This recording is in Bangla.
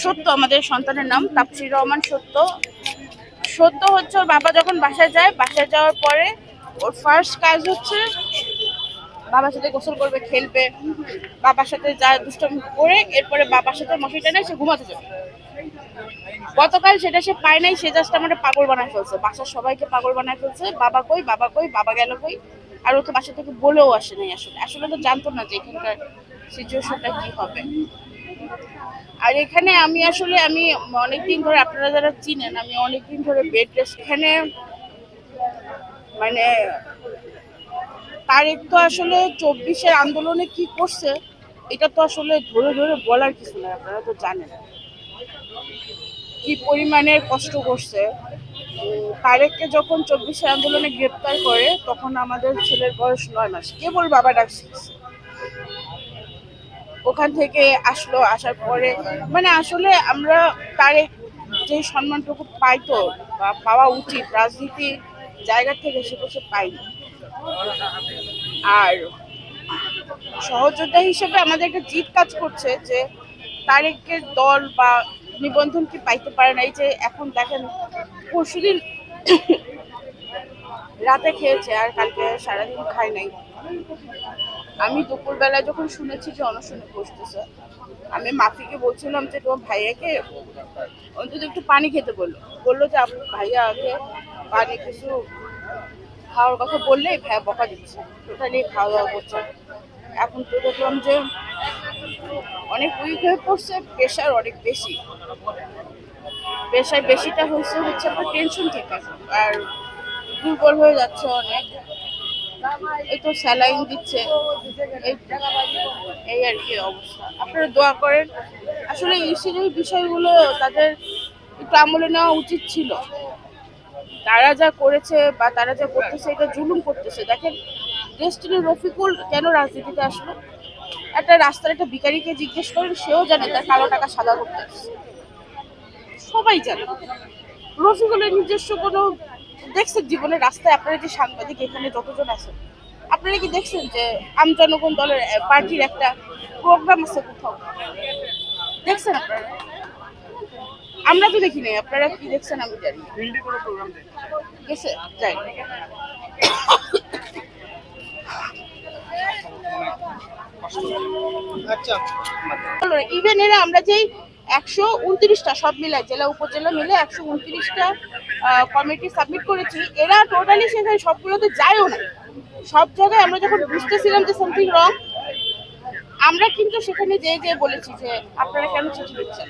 সত্য আমাদের সন্তানের নাম, তাপসির রহমান সত্য। সত্য হচ্ছে ওর বাবা যখন বাসায় যায়, বাসায় যাওয়ার পরে ওর ফার্স্ট কাজ হচ্ছে বাবার সাথে গোসল করবে, খেলবে, বাবার সাথে যা দুষ্টমি করে এরপরে বাবার সাথে মশারি টেনে সে ঘুমাতে যাবে। গতকাল সেটা সে পায় নাই, সে জাস্ট আমাদের পাগল বানায় ফেলছে, বাসার সবাইকে পাগল বানায় ফেলছে। বাবা কই, বাবা কই, বাবা গেল কই। আর ও তো বাসা থেকে বলেও আসে নাই, আসলে আসলে তো জানতো না যে এখানকার সিচুয়েশনটা কি হবে। আর এখানে আমি অনেকদিন ধরে, আপনারা যারা চিনেন, আমি অনেকদিন ধরে বেড রেস্ট। এখানে মানে তারেক তো আসলে 24-এর আন্দোলনে কি করছে এটা তো আসলে ধরে ধরে বলার কিছু না, আপনারা তো জানেন কি পরিমাণের কষ্ট করছে। তারেককে যখন 24-এর আন্দোলনে গ্রেপ্তার করে তখন আমাদের ছেলের বয়স 9 মাস, কেবল বাবা ডাক শিখছে। ওখান থেকে আসলো, আসার পরে আসলে আমরা তারেক যে সম্মানটুকু পাইতো বা পাওয়া উচিত রাজনীতির জায়গা থেকে সেটা সে পাইনি। আর সহযোদ্ধা হিসেবে আমাদের একটা জিত কাজ করছে যে তারেকের দল বা নিবন্ধন কি পাইতে পারে না। এই যে এখন দেখেন পরশুদিন রাতে খেয়েছে আর কালকে সারাদিন খায় নাই। আমি দুপুরবেলা যখন শুনেছি যে অনশনে বসতেছে, আমি মাফিকে বলছিলাম যে তোমার ভাইয়াকে অন্তত একটু পানি খেতে বললো যে ভাইয়া আগে পানি কিছু খাওয়ার কথা বললে ভাইয়া বকা দিচ্ছে, টোটালি খাওয়া দাওয়া করছে। এখন তো দেখলাম যে অনেক উইক হয়ে পড়ছে, প্রেশার অনেক বেশি। প্রেশার বেশিটা হচ্ছে আপনার টেনশন থেকে, আর দুর্বল হয়ে যাচ্ছে অনেক। এই তো স্যালাইন দিচ্ছে, এই আর কি অবস্থা। আপনারা দোয়া করেন। আসলে এই বিষয়গুলো তাদের একটু আমলে নেওয়া উচিত ছিল। তারা যা করেছে বা তারা যা করতেছে এটা জুলুম করতেছে। দেখেন ডেস্টিনি রফিকুল কেন রাজনীতিতে আসলো? একটা রাস্তার একটা ভিখারিকে জিজ্ঞেস করেন, সেও জানে তার কালো টাকা সাদা করতে আসছে, সবাই জানে। রফিকুলের নিজস্ব কোনো দেখছেন জীবনের রাস্তায়? আপনারা যে সাংবাদিক এখানে যতজন আছেন, আপনারা কি দেখছেন যে আমজনগণ দলের পার্টির একটা প্রোগ্রাম আছে কোথাও? দেখছেন আপনারা? আমরা তো দেখি নাই, আপনারা কি দেখছেন আমি জানি। গেছে যাই ইভেন এরা আমরা যেই 129টা সব মিলে জেলা উপজেলা মিলে 129টা কমিটি সাবমিট করেছি, এরা টোটালি সেখানে সবগুলোতে যায়ও না। সব জায়গায় আমরা যখন বুঝতেছিলাম যে সামথিং রং, আমরা কিন্তু সেখানে যে বলেছি যে আপনারা কেন চিঠি দিচ্ছেন।